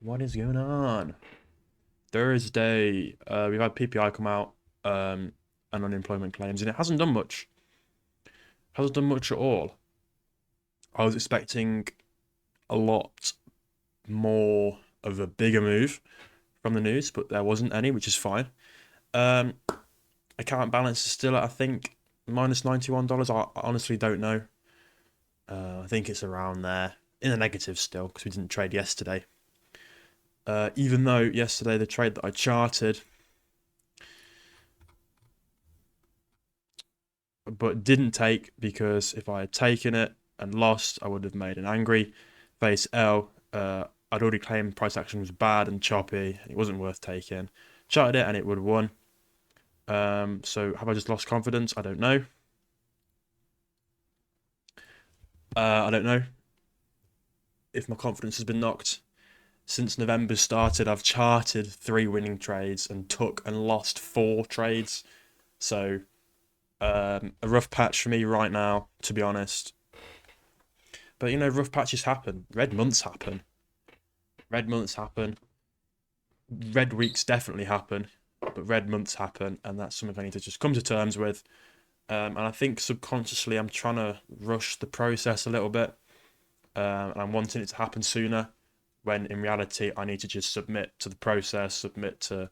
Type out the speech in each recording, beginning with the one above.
What is going on? Thursday, we've had PPI come out, and unemployment claims, and it hasn't done much. Hasn't done much at all. I was expecting a lot more of a bigger move from the news, but there wasn't any, which is fine. Um, Account balance is still at, I think, minus $91. I honestly don't know. I think it's around there in the negative still because we didn't trade yesterday. Even though yesterday the trade that I charted but didn't take because if I had taken it and lost, I would have made an angry face L. I'd already claimed price action was bad and choppy, and it wasn't worth taking. Charted it and it would have won. So have I just lost confidence? I don't know. I don't know if my confidence has been knocked. Since November started, I've charted 3 winning trades and took and lost 4 trades. So a rough patch for me right now, to be honest. But rough patches happen. Red months happen. Red months happen. Red weeks definitely happen. But red months happen, and that's something I need to just come to terms with. And I think subconsciously I'm trying to rush the process a little bit, and I'm wanting it to happen sooner. When in reality I need to just submit to the process, submit to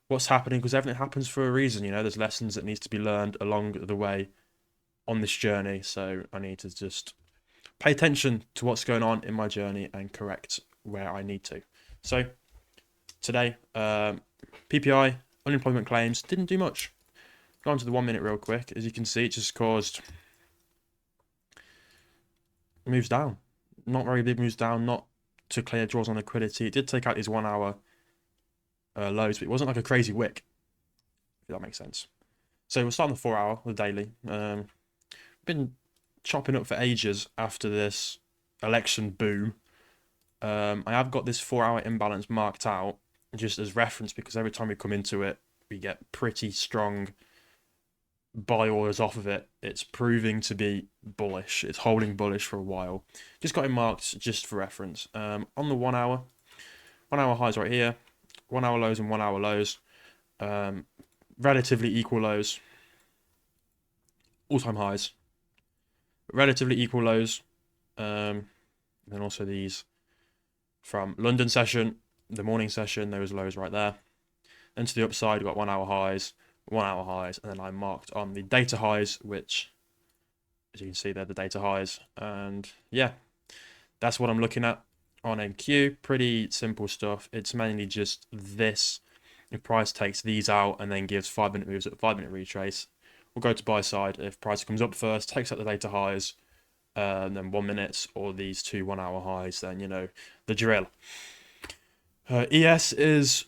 what's happening because everything happens for a reason. There's lessons that needs to be learned along the way on this journey. So I need to just pay attention to what's going on in my journey and correct where I need to. So today, PPI, unemployment claims, didn't do much. Go on to the 1 minute real quick. As you can see, it just caused moves down. Not very big moves down, not to clear draws on liquidity. It did take out these 1 hour lows, but it wasn't like a crazy wick, if that makes sense. So we'll start on the 4 hour, the daily. Been chopping up for ages after this election boom. I have got this 4 hour imbalance marked out just as reference because every time we come into it, we get pretty strong buy orders off of it. It's proving to be bullish. It's holding bullish for a while. Just got it marked just for reference. On the 1 hour, 1 hour highs right here, 1 hour lows and 1 hour lows. Relatively equal lows, all time highs, relatively equal lows. And then also these from London session, the morning session, those lows right there. Then to the upside, we've got 1 hour highs, 1 hour highs, and then I marked on the data highs, which, as you can see, they're the data highs. And yeah, that's what I'm looking at on NQ. Pretty simple stuff. It's mainly just this. If price takes these out and then gives 5 minute moves at 5 minute retrace, we'll go to buy side. If price comes up first, takes out the data highs, and then 1 minute or these two 1 hour highs, then the drill. ES is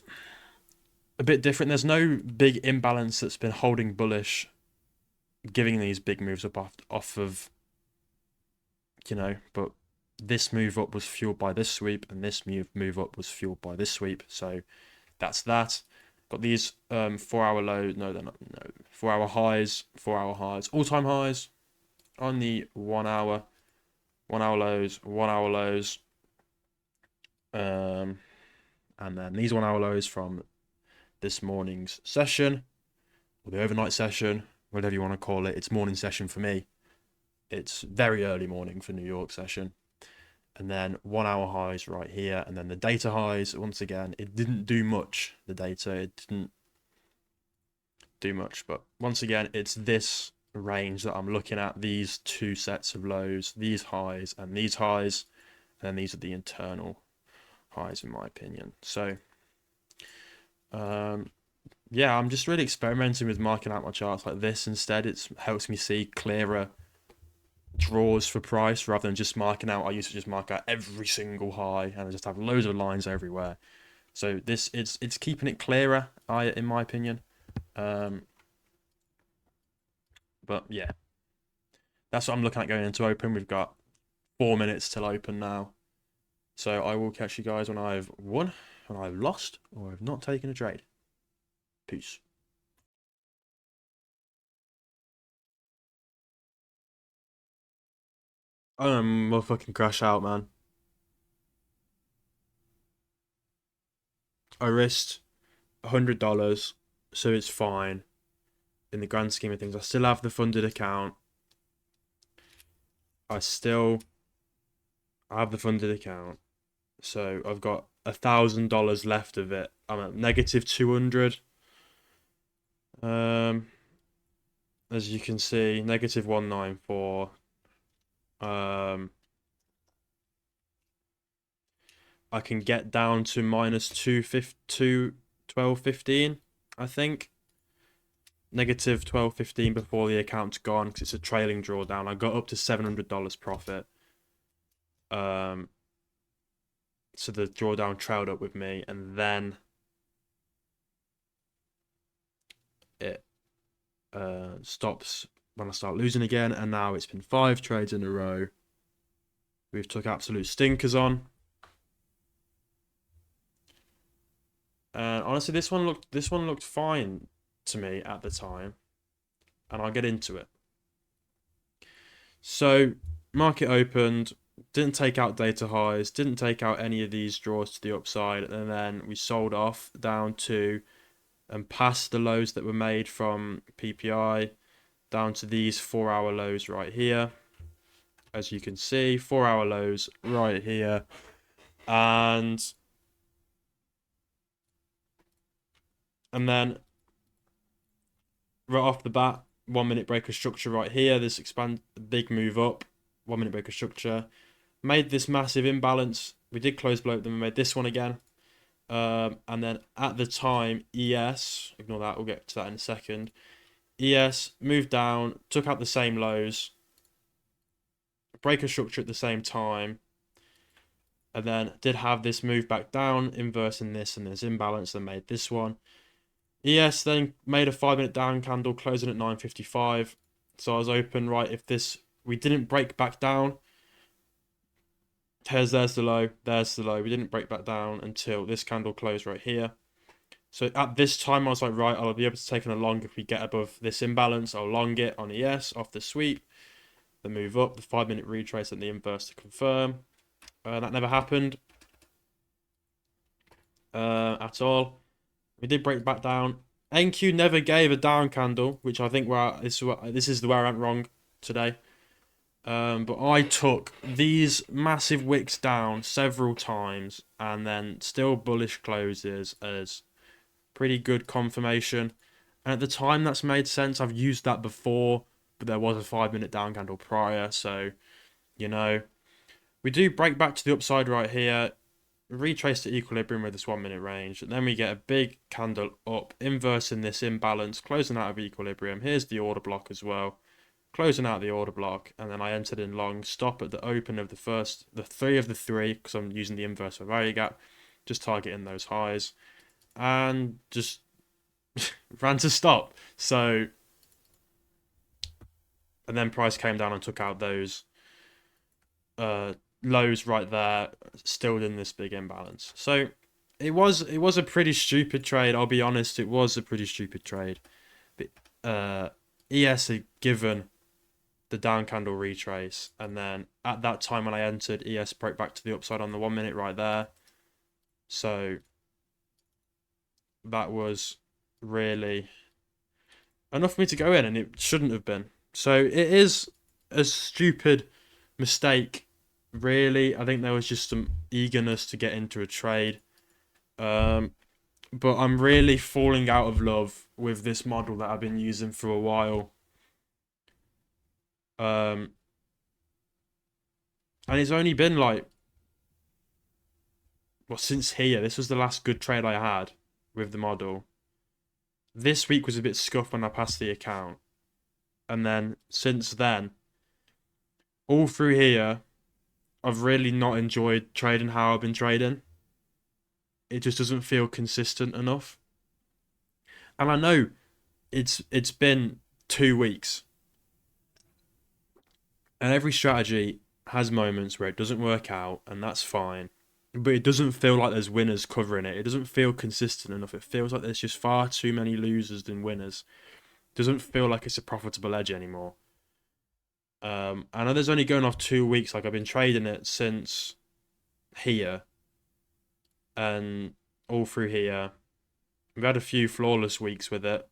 a bit different. There's no big imbalance that's been holding bullish, giving these big moves up off of, but this move up was fueled by this sweep, and this move up was fueled by this sweep. So that's that. Got these 4 hour lows. No, they're not. No, 4 hour highs, 4 hour highs, all time highs on the 1 hour, 1 hour lows, 1 hour lows. And then these 1 hour lows from this morning's session, or the overnight session, whatever you want to call it. It's morning session for me. It's very early morning for New York session. And then 1 hour highs right here. And then the data highs, once again, it didn't do much. The data, it didn't do much. But once again, it's this range that I'm looking at. These two sets of lows, these highs and these highs. And then these are the internal highs, in my opinion. So, yeah, I'm just really experimenting with marking out my charts like this instead. It helps me see clearer draws for price rather than just marking out. I used to just mark out every single high and I just have loads of lines everywhere. So this it's keeping it clearer, in my opinion. But yeah, that's what I'm looking at going into open. We've got 4 minutes till open now. So I will catch you guys when I've won, when I've lost, or I've not taken a trade. Peace. Motherfucking crash out, man. I risked $100, so it's fine in the grand scheme of things. I still have the funded account. I have the funded account, so I've got $1,000 left of it. I'm at negative 200. As you can see, negative 194. I can get down to minus 12.15, I think. Negative 12.15 before the account's gone because it's a trailing drawdown. I got up to $700 profit. So the drawdown trailed up with me, and then it stops when I start losing again. And now it's been 5 trades in a row. We've took absolute stinkers on. And honestly, this one looked fine to me at the time, and I'll get into it. So market opened, didn't take out data highs, didn't take out any of these draws to the upside, and then we sold off down to and past the lows that were made from PPI down to these 4-hour lows right here. As you can see, 4-hour lows right here, and then right off the bat, 1 minute breaker structure right here. This big move up, 1 minute breaker structure, made this massive imbalance. We did close below them and made this one again. And then at the time, ES, ignore that, we'll get to that in a second. ES moved down, took out the same lows, breaker structure at the same time, and then did have this move back down, inversing this and this imbalance, and made this one. ES then made a 5-minute down candle, closing at 9.55. So I was open, right, if we didn't break back down, there's the low, there's the low. We didn't break back down until this candle closed right here. So at this time, I was like, right, I'll be able to take on a long if we get above this imbalance. I'll long it on ES off the sweep, the move up, the 5-minute retrace, and the inverse to confirm. That never happened at all. We did break back down. NQ never gave a down candle, which I think this is where I went wrong today. But I took these massive wicks down several times and then still bullish closes as pretty good confirmation. And at the time, that's made sense. I've used that before, but there was a 5-minute down candle prior. So, we do break back to the upside right here. Retrace to equilibrium with this 1 minute range, and then we get a big candle up, inversing this imbalance, closing out of equilibrium. Here's the order block as well, closing out the order block, and then I entered in long stop at the open of the 3 of the 3, because I'm using the inverse for value gap, just targeting those highs, and just ran to stop. So, and then price came down and took out those lows right there, still in this big imbalance. So it was a pretty stupid trade. I'll be honest, it was a pretty stupid trade. But ES had given the down candle retrace, and then at that time when I entered, ES broke back to the upside on the 1 minute right there. So that was really enough for me to go in, and it shouldn't have been. So it is a stupid mistake. Really, I think there was just some eagerness to get into a trade. But I'm really falling out of love with this model that I've been using for a while. And it's only been since here. This was the last good trade I had with the model. This week was a bit scuffed when I passed the account. And then since then, all through here, I've really not enjoyed trading how I've been trading. It just doesn't feel consistent enough. And I know it's been 2 weeks. And every strategy has moments where it doesn't work out, and that's fine. But it doesn't feel like there's winners covering it. It doesn't feel consistent enough. It feels like there's just far too many losers than winners. It doesn't feel like it's a profitable edge anymore. I know there's only going off 2 weeks. I've been trading it since here, and all through here. We've had a few flawless weeks with it.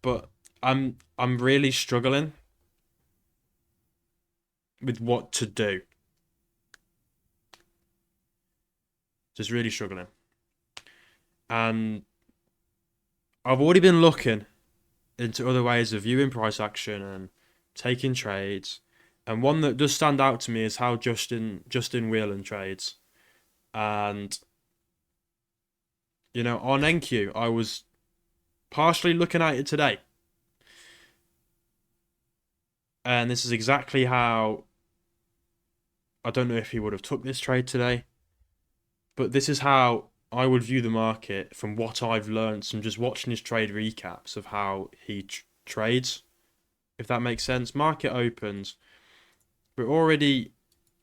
But I'm really struggling with what to do. Just really struggling. And I've already been looking into other ways of viewing price action and taking trades. And one that does stand out to me is how Justin Whelan trades. And on NQ, I was partially looking at it today. And this is exactly how, I don't know if he would have took this trade today, but this is how I would view the market from what I've learned from just watching his trade recaps of how he trades, if that makes sense. Market opens. We're already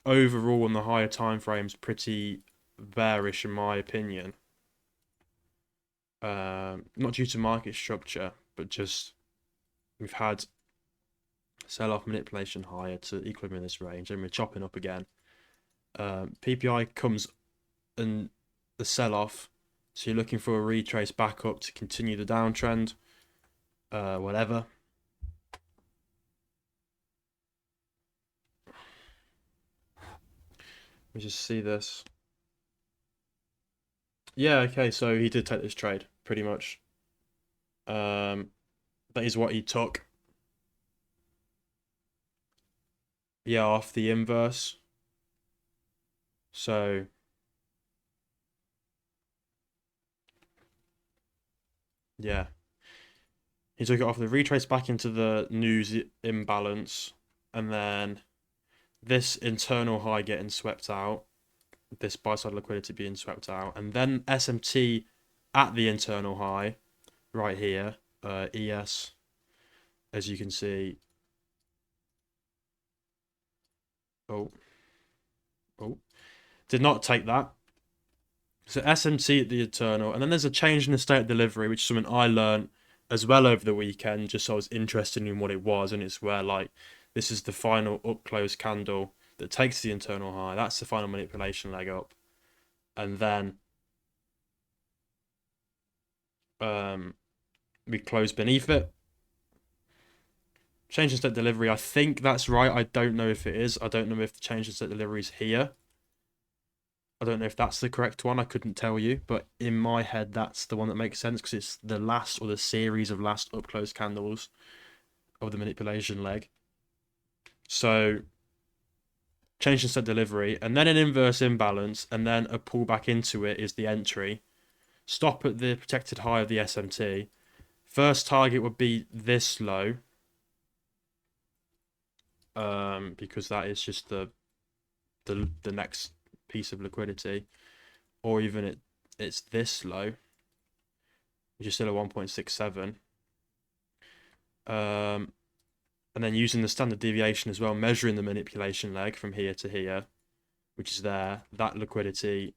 overall on the higher time frames pretty bearish in my opinion. Not due to market structure, but just we've had sell-off manipulation higher to equilibrium in this range, and we're chopping up again. PPI comes and the sell-off, so you're looking for a retrace back up to continue the downtrend. Whatever. Let me just see this. Yeah, okay, so he did take this trade, pretty much. That is what he took. Yeah, off the inverse. So yeah. He took it off the retrace back into the news imbalance, and then this internal high getting swept out, this buy side liquidity being swept out, and then SMT at the internal high right here, ES, as you can see. Oh, did not take that. So SMT at the internal, and then there's a change in the state of delivery, which is something I learned as well over the weekend, just so I was interested in what it was, and it's where this is the final up close candle that takes the internal high. That's the final manipulation leg up, and then we close beneath it. Change in state delivery, I think that's right. I don't know if it is. I don't know if the change in state delivery is here. I don't know if that's the correct one. I couldn't tell you, but in my head, that's the one that makes sense because it's the last or the series of last up close candles of the manipulation leg. So change in state delivery, and then an inverse imbalance, and then a pullback into it is the entry. Stop at the protected high of the SMT. First target would be this low, because that is just the next piece of liquidity, or even it's this low, which is still a 1.67. And then using the standard deviation as well, measuring the manipulation leg from here to here, which is there, that liquidity.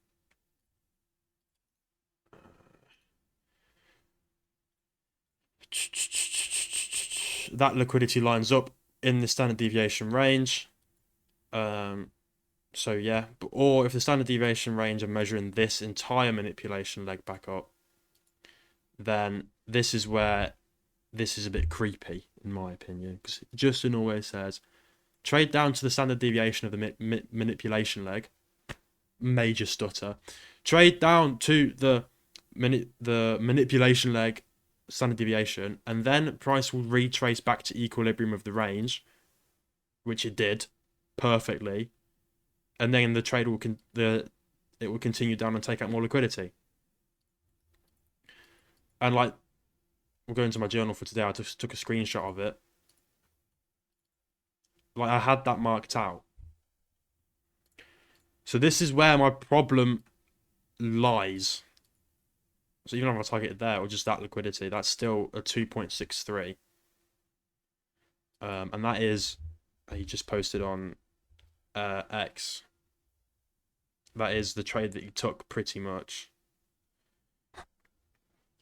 That liquidity lines up in the standard deviation range. So yeah, or if the standard deviation range are measuring this entire manipulation leg back up, then this is where this is a bit creepy, in my opinion, because Justin always says, trade down to the standard deviation of the manipulation leg, major stutter. Trade down to the manipulation leg, standard deviation, and then price will retrace back to equilibrium of the range, which it did perfectly, and then the trade will it will continue down and take out more liquidity. And we'll go into my journal for today. I just took a screenshot of it. I had that marked out. So this is where my problem lies. So even if I target it there, or just that liquidity, that's still a 2.63. And that is, he just posted on X. That is the trade that he took pretty much,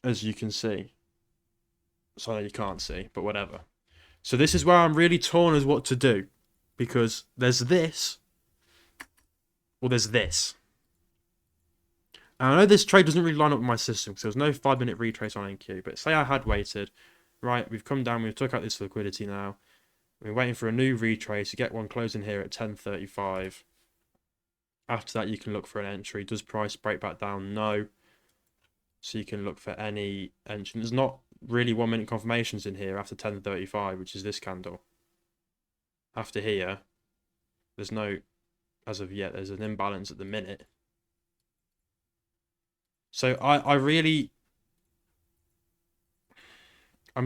as you can see. So you can't see, but whatever. So this is where I'm really torn as what to do, because there's this, or there's this. And I know this trade doesn't really line up with my system because there was no 5-minute retrace on NQ, but say I had waited, right, we've come down, we've took out this liquidity now, we're waiting for a new retrace to get one closing here at 10.35. After that, you can look for an entry. Does price break back down? No. So you can look for any entry. There's not really 1-minute confirmations in here after 10.35, which is this candle. After here, there's no, as of yet, there's an imbalance at the minute. So I'm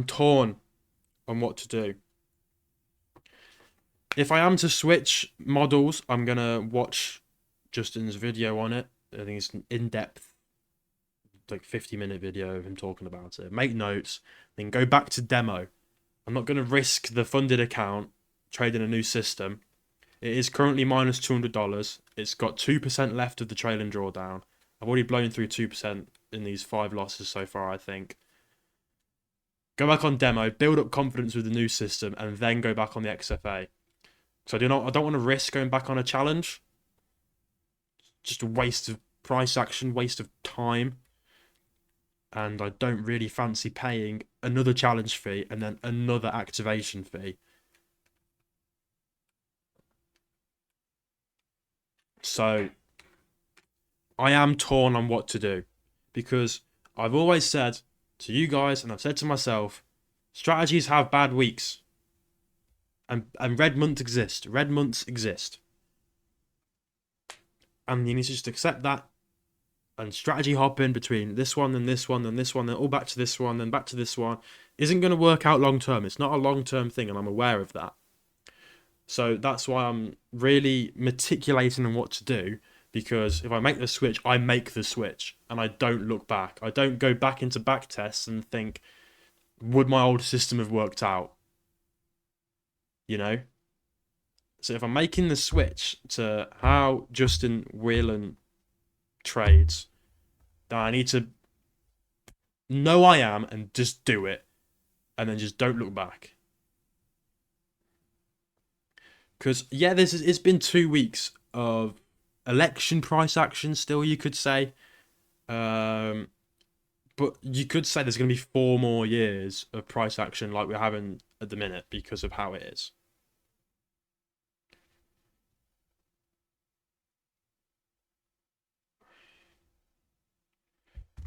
torn on what to do. If I am to switch models, I'm going to watch Justin's video on it. I think it's an in-depth, like 50-minute video of him talking about it. Make notes, then go back to demo. I'm not going to risk the funded account trading a new system. It is currently minus $200. It's got 2% left of the trailing drawdown. I've already blown through 2% in these 5 losses so far, I think. Go back on demo, build up confidence with the new system, and then go back on the XFA. So I don't want to risk going back on a challenge. Just a waste of price action, waste of time. And I don't really fancy paying another challenge fee and then another activation fee. So I am torn on what to do, because I've always said to you guys, and I've said to myself, strategies have bad weeks. And red months exist. Red months exist. And you need to just accept that and strategy hopping between this one and this one and this one, then all back to this one, then back to this one, isn't going to work out long term. It's not a long term thing, and I'm aware of that. So that's why I'm really meticulating on what to do, because if I make the switch, I make the switch and I don't look back. I don't go back into back tests and think, would my old system have worked out? You know? So if I'm making the switch to how Justin Whelan trades, then I need to know I am and just do it, and then just don't look back. Because yeah, it's been 2 weeks of election price action. Still, you could say, but you could say there's going to be 4 more years of price action like we're having at the minute because of how it is.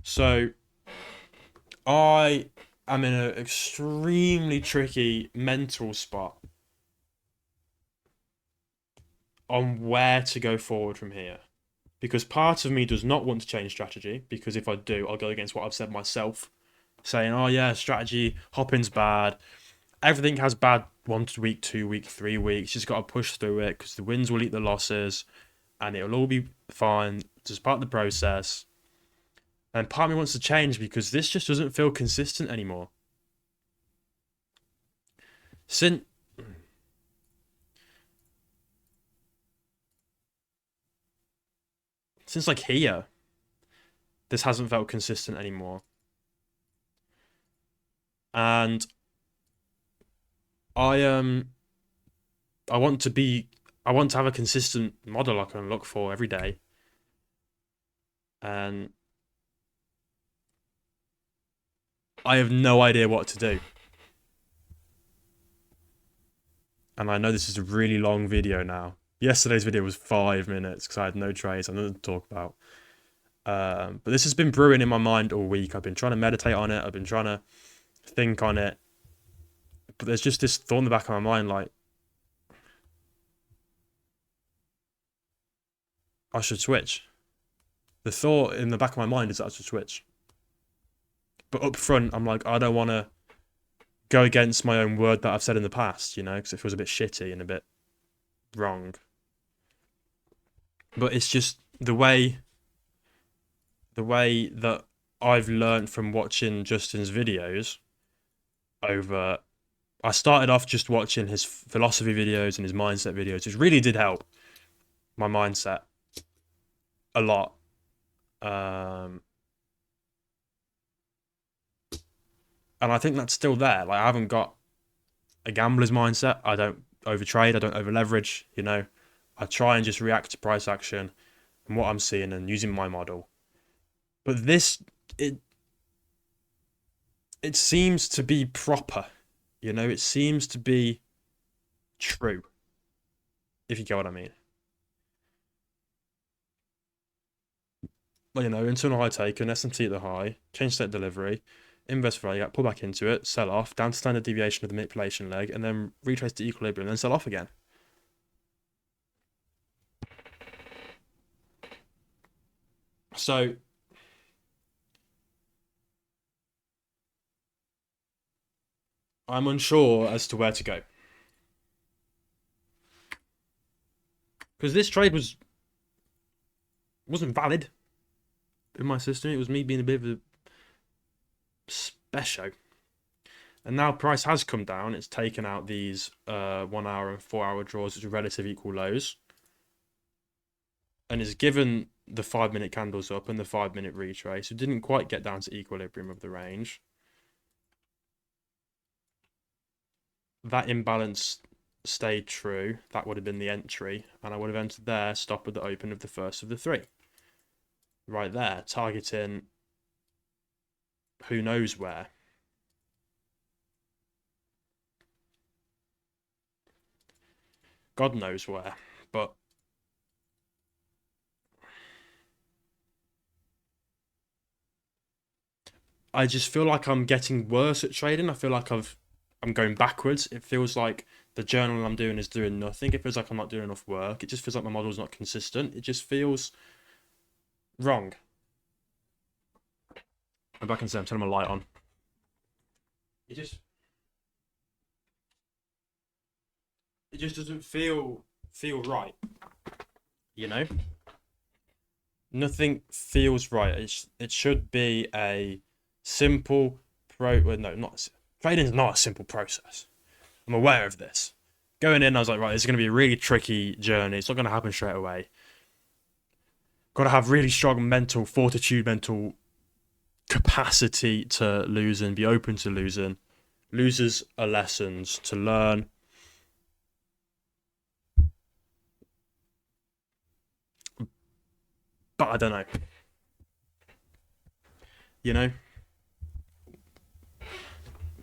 So I am in an extremely tricky mental spot on where to go forward from here. Because part of me does not want to change strategy, because if I do, I'll go against what I've said myself, saying, oh yeah, strategy, hopping's bad. Everything has bad 1 week, 2 week, 3 weeks. You just got to push through it because the wins will eat the losses and it'll all be fine. It's just part of the process. And part of me wants to change because this just doesn't feel consistent anymore. Since like here, this hasn't felt consistent anymore. And I want to have a consistent model I can look for every day. And I have no idea what to do. And I know this is a really long video now. Yesterday's video was 5 minutes because I had no trades. I'm nothing to talk about. But this has been brewing in my mind all week. I've been trying to meditate on it. I've been trying to think on it. But there's just this thought in the back of my mind, like, I should switch. The thought in the back of my mind is that I should switch. But up front, I'm like, I don't want to go against my own word that I've said in the past, you know, because it feels a bit shitty and a bit wrong. But it's just the way that I've learned from watching Justin's videos over. I started off just watching his philosophy videos and his mindset videos, which really did help my mindset a lot. And I think that's still there. Like, I haven't got a gambler's mindset. I don't overtrade. I don't over leverage, you know. I try and just react to price action and what I'm seeing and using my model. But this, it it seems to be proper, it seems to be true, if you get what I mean. Well, internal high taken, SMT at the high, change state delivery, inverse value, pull back into it, sell off, down to standard deviation of the manipulation leg, and then retrace to equilibrium, then sell off again. So I'm unsure as to where to go. Because this trade wasn't valid in my system. It was me being a bit of a special. And now price has come down. It's taken out these 1 hour and 4 hour draws, which are relative equal lows. And it's given the 5-minute candles up and the 5-minute retrace. It didn't quite get down to equilibrium of the range. That imbalance stayed true. That would have been the entry. And I would have entered there, stop at the open of the first of the three. Right there, targeting who knows where. God knows where. But I just feel like I'm getting worse at trading. I feel like I'm going backwards. It feels like the journal I'm doing is doing nothing. It feels like I'm not doing enough work. It just feels like my model's not consistent. It just feels wrong. I'm back in the I'm turning my light on. It just doesn't feel right. Nothing feels right. It should be a simple well, no, not trading is not a simple process. I'm aware of this. Going in, I was like, right, this is going to be a really tricky journey. It's not going to happen straight away. Got to have really strong mental fortitude, mental capacity to lose and be open to losing. Losers are lessons to learn. But I don't know.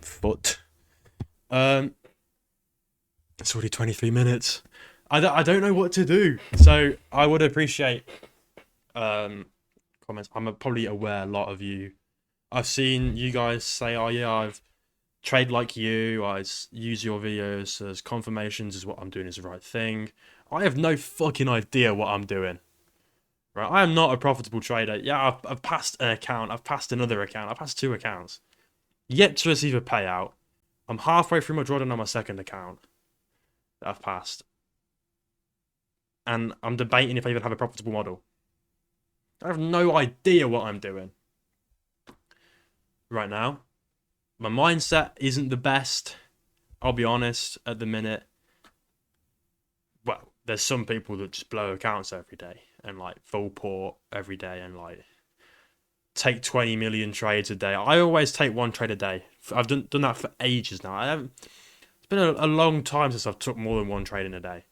Foot. It's already 23 minutes. I don't know what to do. So I would appreciate comments. I'm probably aware a lot of you. I've seen you guys say, "Oh yeah, I've trade like you. I use your videos as confirmations as what I'm doing is the right thing." I have no fucking idea what I'm doing. Right, I am not a profitable trader. Yeah, I've passed an account. I've passed another account. I've passed 2 accounts. Yet to receive a payout. I'm halfway through my drawdown on my second account that I've passed. And I'm debating if I even have a profitable model. I have no idea what I'm doing right now. My mindset isn't the best. I'll be honest, at the minute. Well, there's some people that just blow accounts every day and like full port every day and like take 20 million trades a day. I always take 1 trade a day. I've done that for ages now. It's been a long time since I've took more than 1 trade in a day.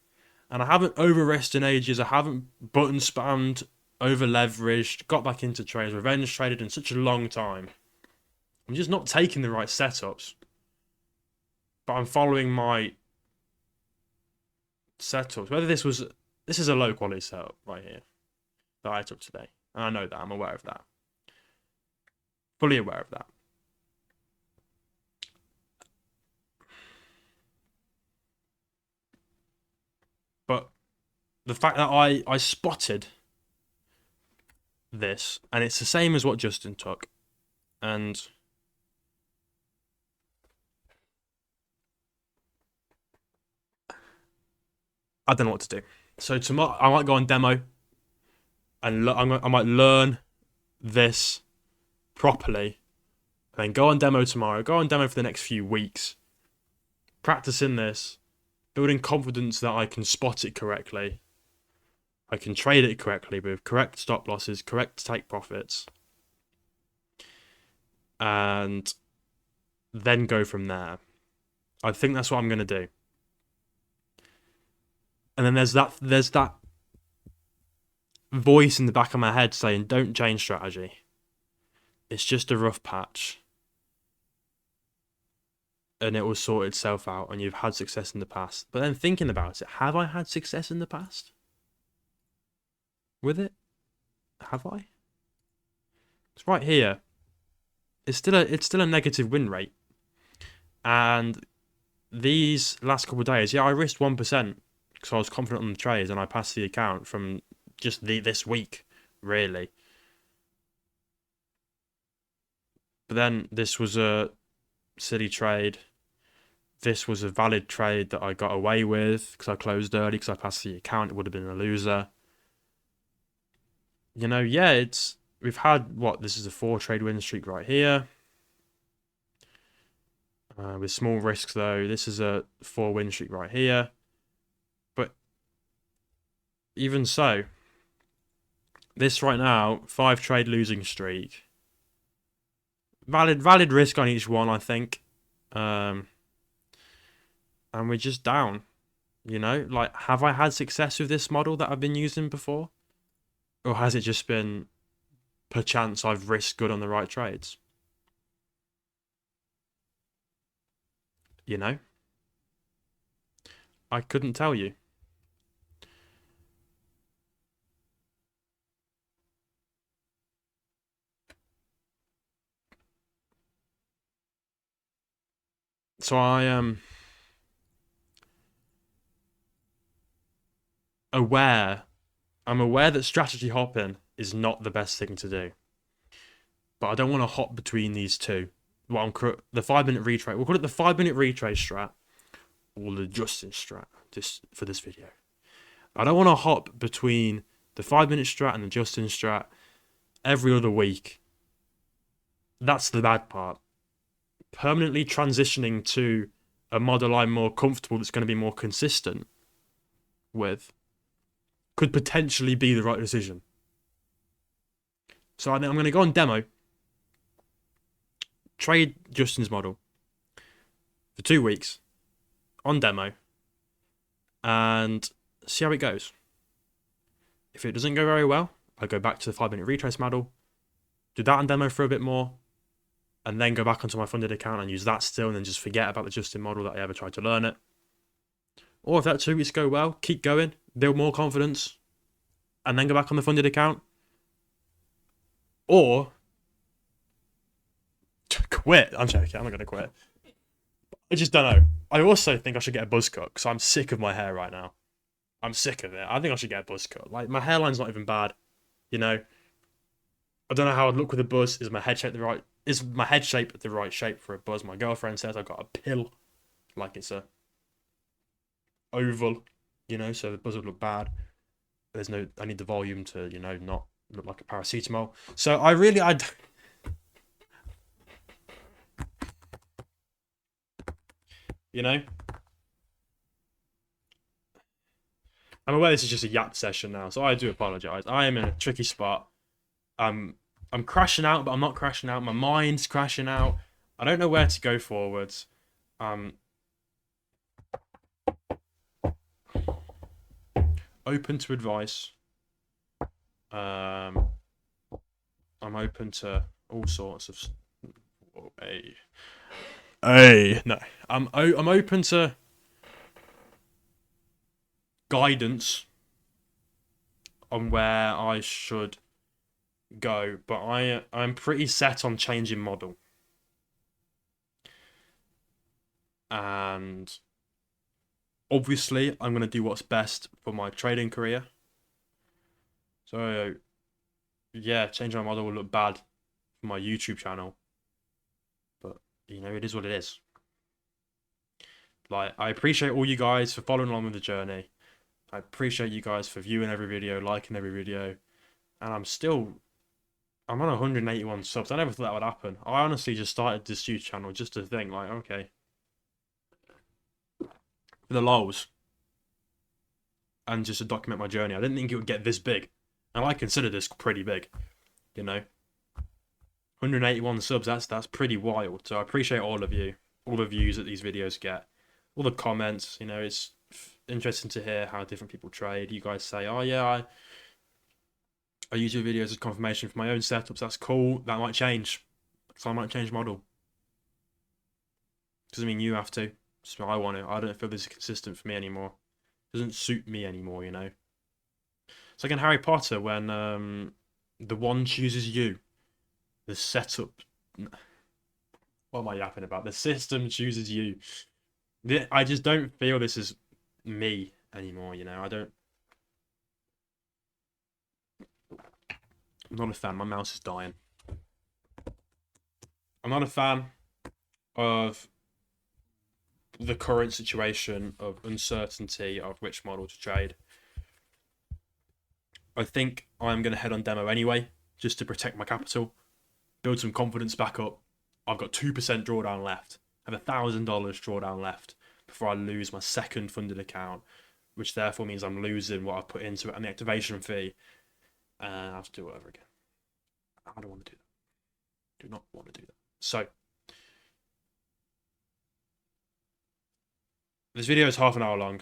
And I haven't over-risked in ages. I haven't button spammed, over-leveraged, got back into trades, revenge traded in such a long time. I'm just not taking the right setups. But I'm following my setups. This is a low quality setup right here that I took today. And I know that. I'm aware of that. Fully aware of that. But the fact that I spotted this, and it's the same as what Justin took, and I don't know what to do. So tomorrow I might go on demo, and I might learn this properly, and then go on demo tomorrow. Go on demo for the next few weeks, practicing this, building confidence that I can spot it correctly. I can trade it correctly with correct stop losses, correct take profits, and then go from there. I think that's what I'm going to do. And then there's that voice in the back of my head saying, don't change strategy. It's just a rough patch. And it will sort itself out, and you've had success in the past. But then thinking about it, have I had success in the past with it? Have I? It's right here. It's still a negative win rate. And these last couple of days, yeah, I risked 1% because I was confident on the trades, and I passed the account from just this week, really. But then this was a silly trade. This was a valid trade that I got away with because I closed early because I passed the account. It would have been a loser. You know, yeah, we've had this is a 4-trade win streak right here. With small risks though, this is a 4-win streak right here. But even so, this right now, 5-trade losing streak. Valid risk on each one, I think. And we're just down. You know, like, have I had success with this model that I've been using before? Or has it just been, perchance, I've risked good on the right trades? You know? I couldn't tell you. So I am aware. I'm aware that strategy hopping is not the best thing to do. But I don't want to hop between these two. The 5-minute retrade. We'll call it the 5-minute retrade strat, or the Justin strat, just for this video. I don't want to hop between the 5-minute strat and the Justin strat every other week. That's the bad part. Permanently transitioning to a model I'm more comfortable that's going to be more consistent with could potentially be the right decision. So I think I'm going to go on demo, trade Justin's model for 2 weeks on demo, and see how it goes. If it doesn't go very well, I go back to the 5-minute retrace model, do that on demo for a bit more, and then go back onto my funded account and use that still, and then just forget about the Justin model that I ever tried to learn it. Or if that 2 weeks go well, keep going, build more confidence, and then go back on the funded account. Or quit. I'm joking, I'm not going to quit. I just don't know. I also think I should get a buzz cut because I'm sick of my hair right now. I'm sick of it. I think I should get a buzz cut. Like, my hairline's not even bad, you know. I don't know how I'd look with a buzz. Is my head shape the right shape for a buzz? My girlfriend says I've got a pill, like it's a oval, you know, so the buzz would look bad. I need the volume to, you know, not look like a paracetamol. So you know, I'm aware this is just a yap session now, so I do apologise. I am in a tricky spot. I'm crashing out, but I'm not crashing out. My mind's crashing out. I don't know where to go forwards. Open to advice. I'm open to all sorts of. No. I'm open to guidance on where I should go, but I'm pretty set on changing model. And obviously, I'm going to do what's best for my trading career. So, yeah, changing my model will look bad for my YouTube channel. But, you know, it is what it is. Like, I appreciate all you guys for following along with the journey. I appreciate you guys for viewing every video, liking every video. And I'm on 181 subs. I never thought that would happen. I honestly just started this YouTube channel just to think, like, okay, for the lols, and just to document my journey. I didn't think it would get this big, and I consider this pretty big, you know. 181 subs, that's pretty wild. So I appreciate all of you, all the views that these videos get, all the comments. You know, interesting to hear how different people trade. You guys say, "Oh yeah, I use your videos as confirmation for my own setups." That's cool. That might change. So I might change model. Doesn't mean you have to. Just I want it. I don't feel this is consistent for me anymore. Doesn't suit me anymore. It's like in Harry Potter when the wand chooses you. The setup. What am I yapping about? The system chooses you. I just don't feel this is me anymore. I don't. I'm not a fan. My mouse is dying. I'm not a fan of the current situation of uncertainty of which model to trade. I think I'm going to head on demo anyway, just to protect my capital, build some confidence back up. I've got 2% drawdown left. I have $1,000 drawdown left before I lose my second funded account, which therefore means I'm losing what I've put into it and the activation fee. And I have to do it over again. I don't want to do that. Do not want to do that. So, this video is half an hour long.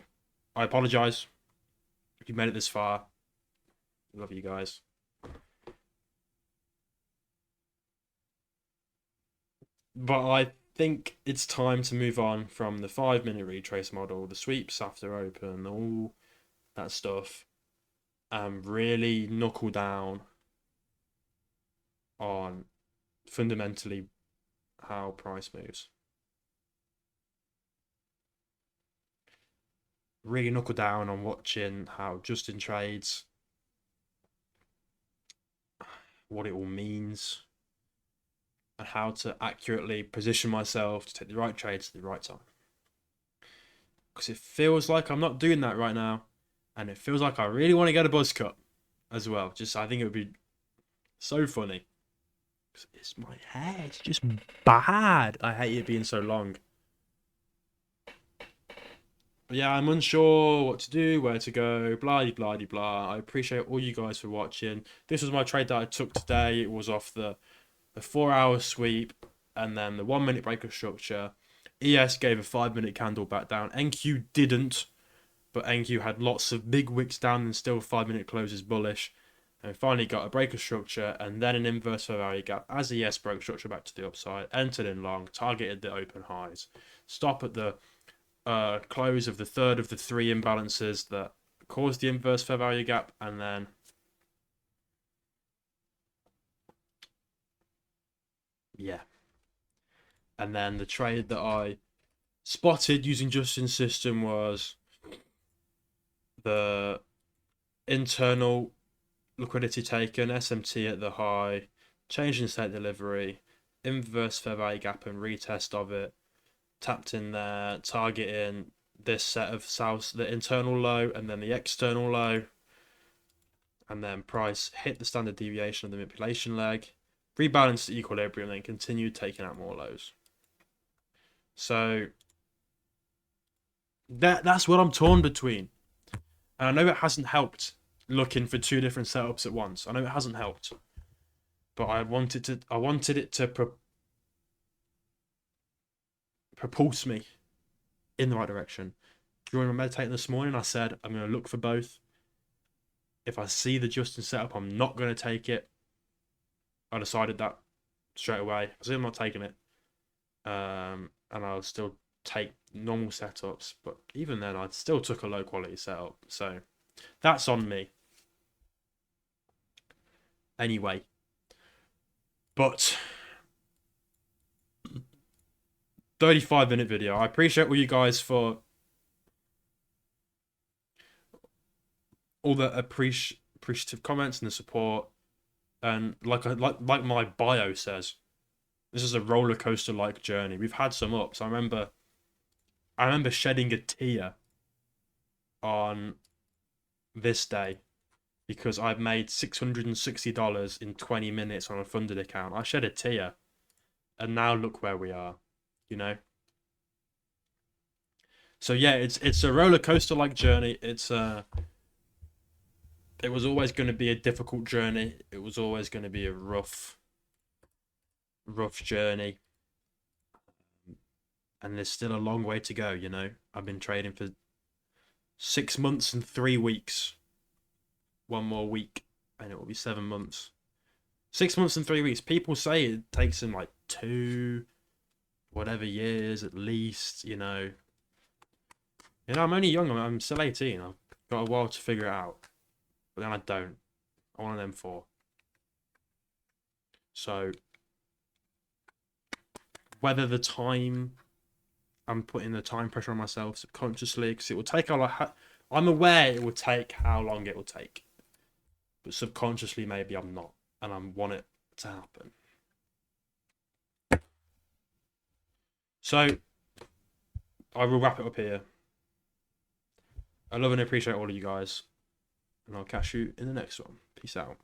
I apologise if you made it this far. Love you guys. But I think it's time to move on from the 5-minute retrace model, the sweeps after open, all that stuff, and really knuckle down on fundamentally how price moves. Really knuckle down on watching how Justin trades, what it all means, and how to accurately position myself to take the right trades at the right time. Because it feels like I'm not doing that right now, and it feels like I really want to get a buzz cut as well. I think it would be so funny. It's my hair. It's just bad. I hate it being so long. But yeah, I'm unsure what to do, where to go, blah, blah, blah. I appreciate all you guys for watching. This was my trade that I took today. It was off the 4-hour sweep and then the 1-minute breaker structure. ES gave a 5-minute candle back down. NQ didn't, but NQ had lots of big wicks down and still 5-minute closes bullish. And finally got a breaker structure and then an inverse fair value gap as ES broke structure back to the upside, entered in long, targeted the open highs. Stop at the close of the third of the 3 imbalances that caused the inverse fair value gap, and then and then the trade that I spotted using Justin's system was the internal liquidity taken, SMT at the high, change in state delivery, inverse fair value gap and retest of it, tapped in there, targeting this set of sales, the internal low and then the external low, and then price hit the standard deviation of the manipulation leg, rebalanced to equilibrium, then continued taking out more lows. So that's what I'm torn between. And I know it hasn't helped looking for 2 different setups at once. I know it hasn't helped. But I wanted it to propulse me in the right direction. During my meditating this morning, I said I'm going to look for both. If I see the Justin setup, I'm not going to take it. I decided that straight away. I said I'm not taking it. And I'll still take normal setups. But even then, I still took a low quality setup. So that's on me. Anyway. But 35-minute video. I appreciate all you guys for all the appreciative comments and the support. And like my bio says, this is a roller coaster like journey. We've had some ups. I remember shedding a tear on this day because I've made $660 in 20 minutes on a funded account. I shed a tear, and now look where we are. So yeah, it's a roller coaster like journey. It was always going to be a difficult journey. It was always going to be a rough journey. And there's still a long way to go, I've been trading for 6 months and 3 weeks. One more week, and it will be 7 months. 6 months and 3 weeks. People say it takes them like 2, whatever years at least. You know, I'm only young. I'm still 18. I've got a while to figure it out. But then I don't. I'm one of them 4. So whether the time I'm putting the time pressure on myself subconsciously, because it will take a lot. I'm aware it will take how long it will take, but subconsciously maybe I'm not, and I want it to happen. So I will wrap it up here. I love and appreciate all of you guys, and I'll catch you in the next one. Peace out.